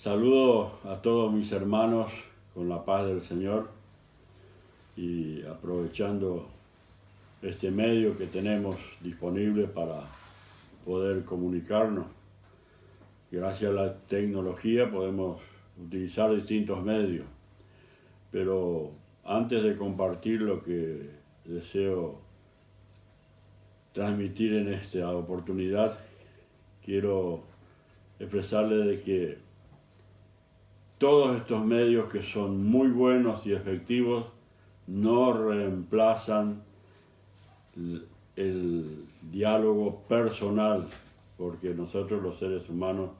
Saludo a todos mis hermanos con la paz del Señor y aprovechando este medio que tenemos disponible para poder comunicarnos. Gracias a la tecnología podemos utilizar distintos medios, pero antes de compartir lo que deseo transmitir en esta oportunidad, quiero expresarle de que todos estos medios que son muy buenos y efectivos no reemplazan el diálogo personal, porque nosotros los seres humanos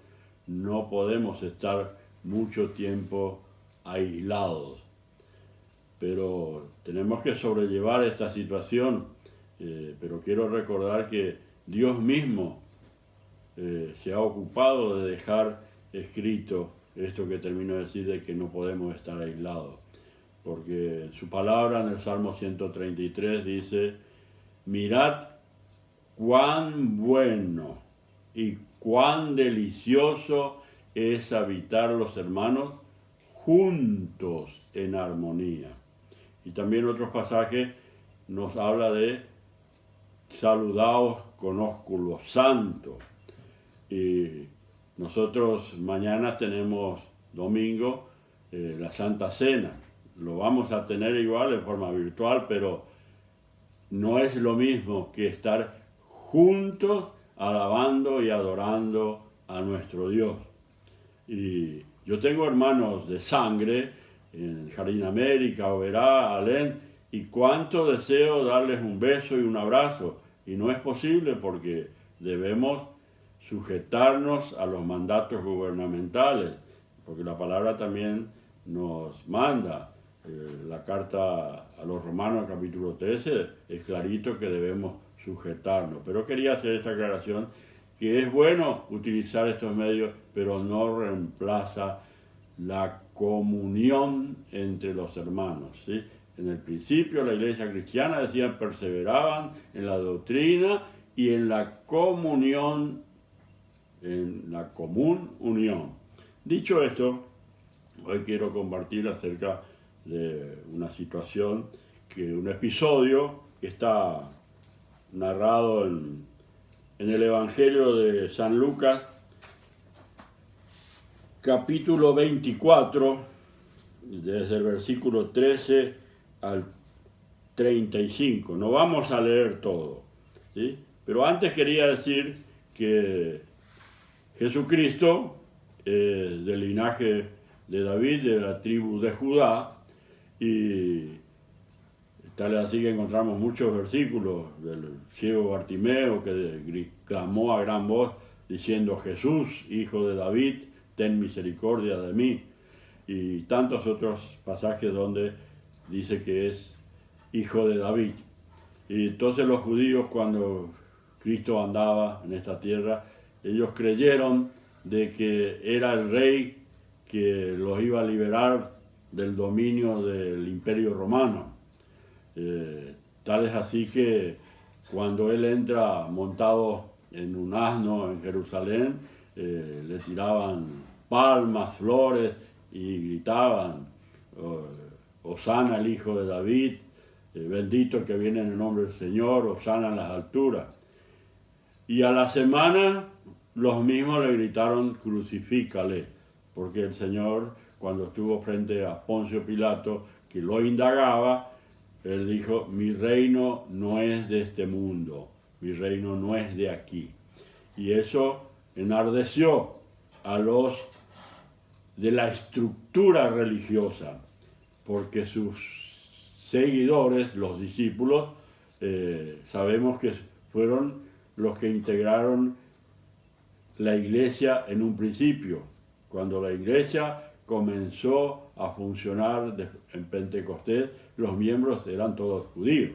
no podemos estar mucho tiempo aislados. Pero tenemos que sobrellevar esta situación, pero quiero recordar que Dios mismo se ha ocupado de dejar escrito esto que termino de decir, de que no podemos estar aislados, porque en su palabra en el Salmo 133 dice: mirad cuán bueno y cuán delicioso es habitar los hermanos juntos en armonía. Y también otros pasajes nos habla de saludaos con ósculo santo. Y nosotros mañana tenemos domingo la Santa Cena. Lo vamos a tener igual en forma virtual, pero no es lo mismo que estar juntos alabando y adorando a nuestro Dios. Y yo tengo hermanos de sangre en Jardín América, Oberá, Alén, y cuánto deseo darles un beso y un abrazo, y no es posible porque debemos sujetarnos a los mandatos gubernamentales, porque la palabra también nos manda. La carta a los Romanos, capítulo 13, es clarito que debemos sujetarnos. Pero quería hacer esta aclaración, que es bueno utilizar estos medios, pero no reemplaza la comunión entre los hermanos, ¿sí? En el principio la iglesia cristiana decía perseveraban en la doctrina y en la comunión, en la común unión. Dicho esto, hoy quiero compartir acerca de una situación, un episodio que está narrado en el Evangelio de San Lucas, capítulo 24, desde el versículo 13 al 35. No vamos a leer todo, ¿sí? Pero antes quería decir que Jesucristo, del linaje de David, de la tribu de Judá, y tal es así que encontramos muchos versículos del ciego Bartimeo que clamó a gran voz diciendo: Jesús, hijo de David, ten misericordia de mí, y tantos otros pasajes donde dice que es hijo de David. Y entonces los judíos, cuando Cristo andaba en esta tierra, ellos creyeron de que era el rey que los iba a liberar del dominio del Imperio Romano. Tal es así que cuando él entra montado en un asno en Jerusalén, le tiraban palmas, flores y gritaban: Hosana el hijo de David, bendito el que viene en el nombre del Señor, Hosana en las alturas. Y a la semana los mismos le gritaron: crucifícale, porque el Señor, cuando estuvo frente a Poncio Pilato, que lo indagaba, él dijo: mi reino no es de este mundo, mi reino no es de aquí. Y eso enardeció a los de la estructura religiosa, porque sus seguidores, los discípulos, sabemos que fueron los que integraron la iglesia en un principio. Cuando la iglesia comenzó a funcionar en Pentecostés, los miembros eran todos judíos.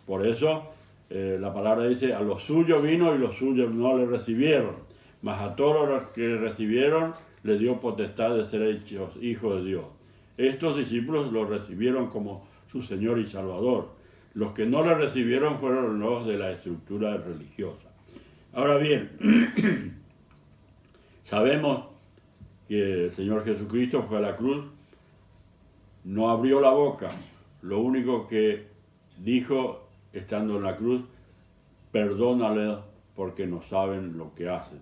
Por eso la palabra dice: a los suyos vino y los suyos no le recibieron, mas a todos los que recibieron les dio potestad de ser hechos hijos de Dios. Estos discípulos lo recibieron como su Señor y Salvador. Los que no le recibieron fueron los de la estructura religiosa. Ahora bien, sabemos que el Señor Jesucristo fue a la cruz, no abrió la boca. Lo único que dijo estando en la cruz: perdónale porque no saben lo que hacen.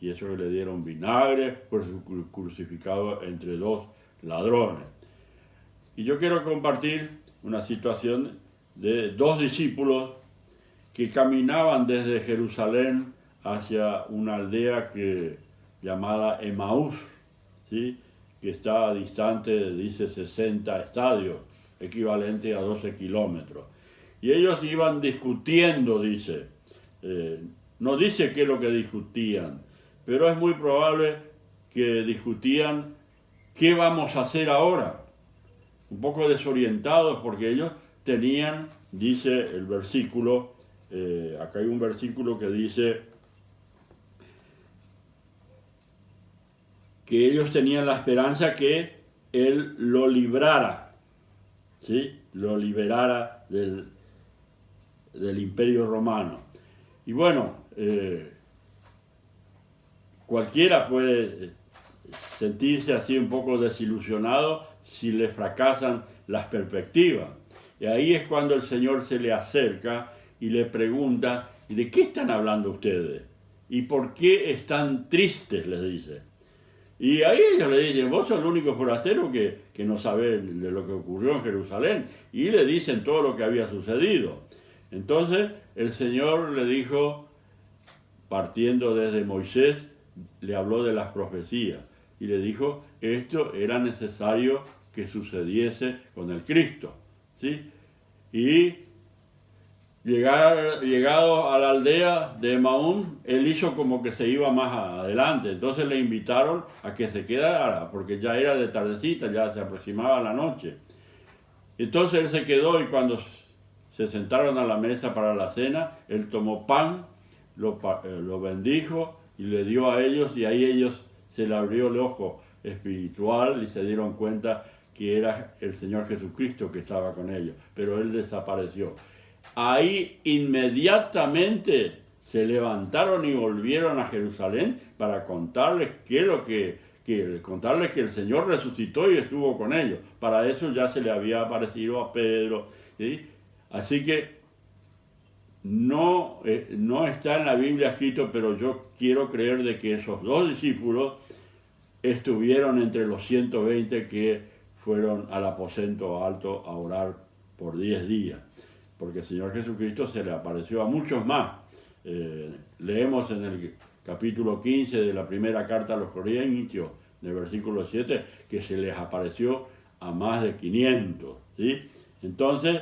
Y eso que le dieron vinagre por su crucificado entre dos ladrones. Y yo quiero compartir una situación de dos discípulos que caminaban desde Jerusalén hacia una aldea llamada Emaús, ¿sí? Que está distante, dice, 60 estadios, equivalente a 12 kilómetros. Y ellos iban discutiendo, dice. No dice qué es lo que discutían, pero es muy probable que discutían qué vamos a hacer ahora. Un poco desorientados porque ellos tenían, dice el versículo, acá hay un versículo que dice que ellos tenían la esperanza que Él lo librara, ¿sí? Lo liberara del Imperio Romano. Y bueno, cualquiera puede sentirse así un poco desilusionado si le fracasan las perspectivas. Y ahí es cuando el Señor se le acerca y le pregunta: ¿y de qué están hablando ustedes? ¿Y por qué están tristes?, les dice. Y ahí ellos le dicen: vos sos el único forastero que no sabe de lo que ocurrió en Jerusalén. Y le dicen todo lo que había sucedido. Entonces el Señor le dijo, partiendo desde Moisés, le habló de las profecías. Y le dijo, esto era necesario que sucediese con el Cristo, ¿sí? Y llegado a la aldea de Emaún, él hizo como que se iba más adelante. Entonces le invitaron a que se quedara, porque ya era de tardecita, ya se aproximaba la noche. Entonces él se quedó, y cuando se sentaron a la mesa para la cena, él tomó pan, lo bendijo y le dio a ellos, y ahí ellos se le abrió el ojo espiritual y se dieron cuenta que era el Señor Jesucristo que estaba con ellos, pero él desapareció. Ahí inmediatamente se levantaron y volvieron a Jerusalén para contarles contarles que el Señor resucitó y estuvo con ellos. Para eso ya se le había aparecido a Pedro, ¿sí? Así que no está en la Biblia escrito, pero yo quiero creer de que esos dos discípulos estuvieron entre los 120 que fueron al aposento alto a orar por 10 días, porque el Señor Jesucristo se le apareció a muchos más. Leemos en el capítulo 15 de la primera carta a los Corintios, en el versículo 7, que se les apareció a más de 500, ¿sí? Entonces,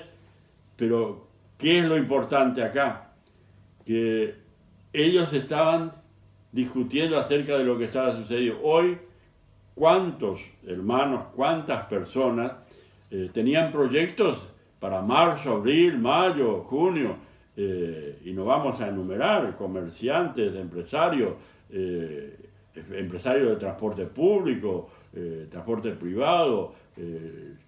pero ¿qué es lo importante acá? Que ellos estaban discutiendo acerca de lo que estaba sucediendo. Hoy, ¿cuántos hermanos, cuántas personas tenían proyectos para marzo, abril, mayo, junio? Y no vamos a enumerar: comerciantes, empresarios, empresarios de transporte público, transporte privado,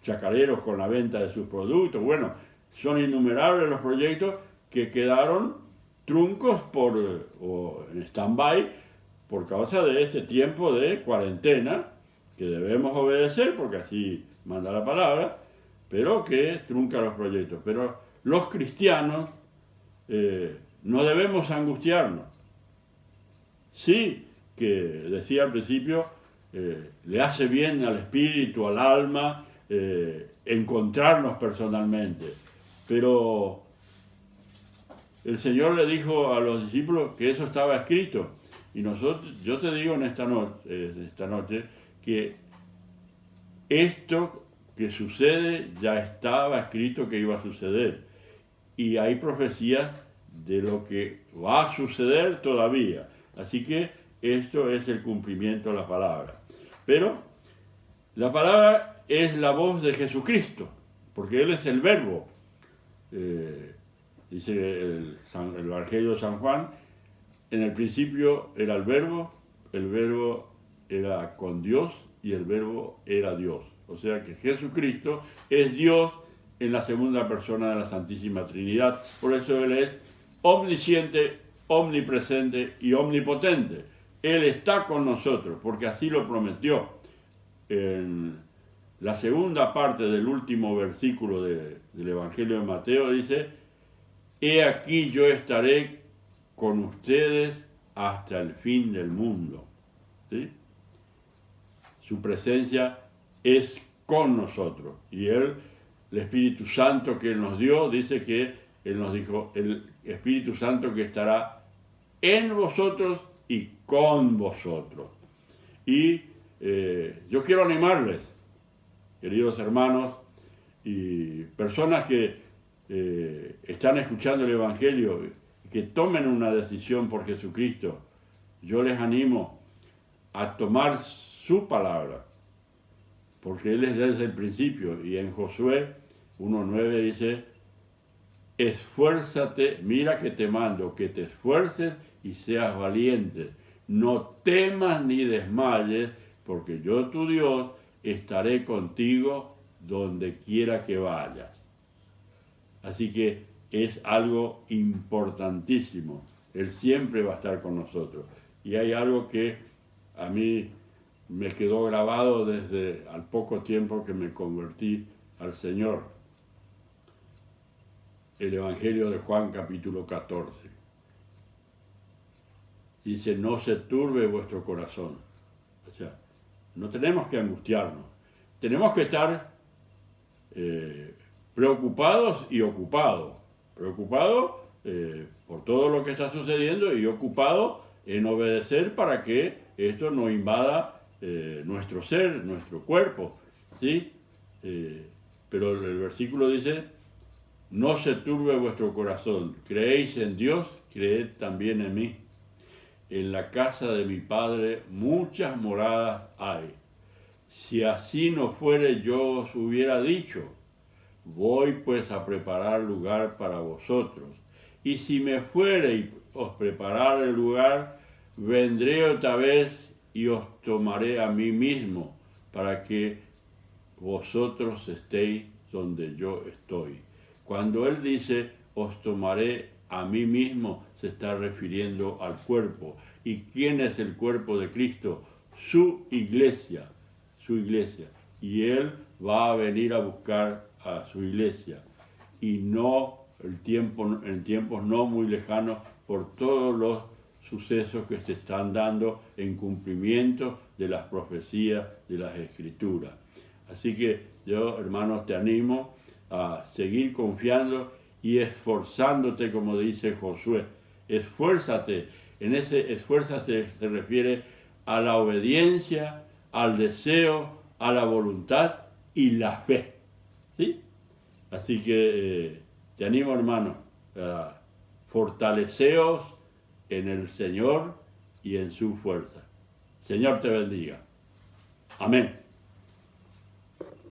chacareros con la venta de sus productos. Bueno, son innumerables los proyectos que quedaron truncos o en stand-by por causa de este tiempo de cuarentena, que debemos obedecer porque así manda la palabra, pero que trunca los proyectos. Pero los cristianos no debemos angustiarnos. Sí, que decía al principio, le hace bien al espíritu, al alma, encontrarnos personalmente. Pero el Señor le dijo a los discípulos que eso estaba escrito. Y yo te digo en esta noche que esto que sucede ya estaba escrito que iba a suceder. Y hay profecías de lo que va a suceder todavía. Así que esto es el cumplimiento de la palabra. Pero la palabra es la voz de Jesucristo, porque Él es el Verbo. Dice el Evangelio de San Juan: en el principio era el Verbo era con Dios y el Verbo era Dios. O sea que Jesucristo es Dios en la segunda persona de la Santísima Trinidad. Por eso Él es omnisciente, omnipresente y omnipotente. Él está con nosotros, porque así lo prometió. En la segunda parte del último versículo del Evangelio de Mateo dice, he aquí yo estaré con ustedes hasta el fin del mundo. ¿Sí? Su presencia es con nosotros. Y Él, el Espíritu Santo que Él nos dio, dice que Él nos dijo, el Espíritu Santo que estará en vosotros y con vosotros. Y yo quiero animarles, queridos hermanos y personas que están escuchando el Evangelio, que tomen una decisión por Jesucristo. Yo les animo a tomar su palabra, porque Él es desde el principio. Y en Josué 1:9 dice, esfuérzate, mira que te mando, que te esfuerces y seas valiente. No temas ni desmayes, porque yo, tu Dios, estaré contigo donde quiera que vayas. Así que es algo importantísimo. Él siempre va a estar con nosotros. Y hay algo que a mí me quedó grabado desde al poco tiempo que me convertí al Señor. El Evangelio de Juan capítulo 14. Dice, no se turbe vuestro corazón. O sea, no tenemos que angustiarnos. Tenemos que estar preocupados y ocupados. Preocupados por todo lo que está sucediendo y ocupados en obedecer para que esto no invada nuestro ser, nuestro cuerpo. ¿Sí? Pero el versículo dice, no se turbe vuestro corazón, creéis en Dios, creed también en mí. En la casa de mi Padre muchas moradas hay. Si así no fuere, yo os hubiera dicho, voy pues a preparar lugar para vosotros. Y si me fuere y os preparar el lugar, vendré otra vez y os tomaré a mí mismo, para que vosotros estéis donde yo estoy. Cuando Él dice, os tomaré a mí mismo, se está refiriendo al cuerpo. ¿Y quién es el cuerpo de Cristo? Su iglesia, su iglesia. Y Él va a venir a buscar a su iglesia. Y no en tiempos no muy lejanos, por todos los sucesos que se están dando en cumplimiento de las profecías de las Escrituras. Así que yo, hermanos, te animo a seguir confiando y esforzándote, como dice Josué. Esfuérzate. En ese esfuérzate se refiere a la obediencia, al deseo, a la voluntad y la fe. ¿Sí? Así que te animo, hermano, a fortaleceos en el Señor y en su fuerza. Señor te bendiga. Amén.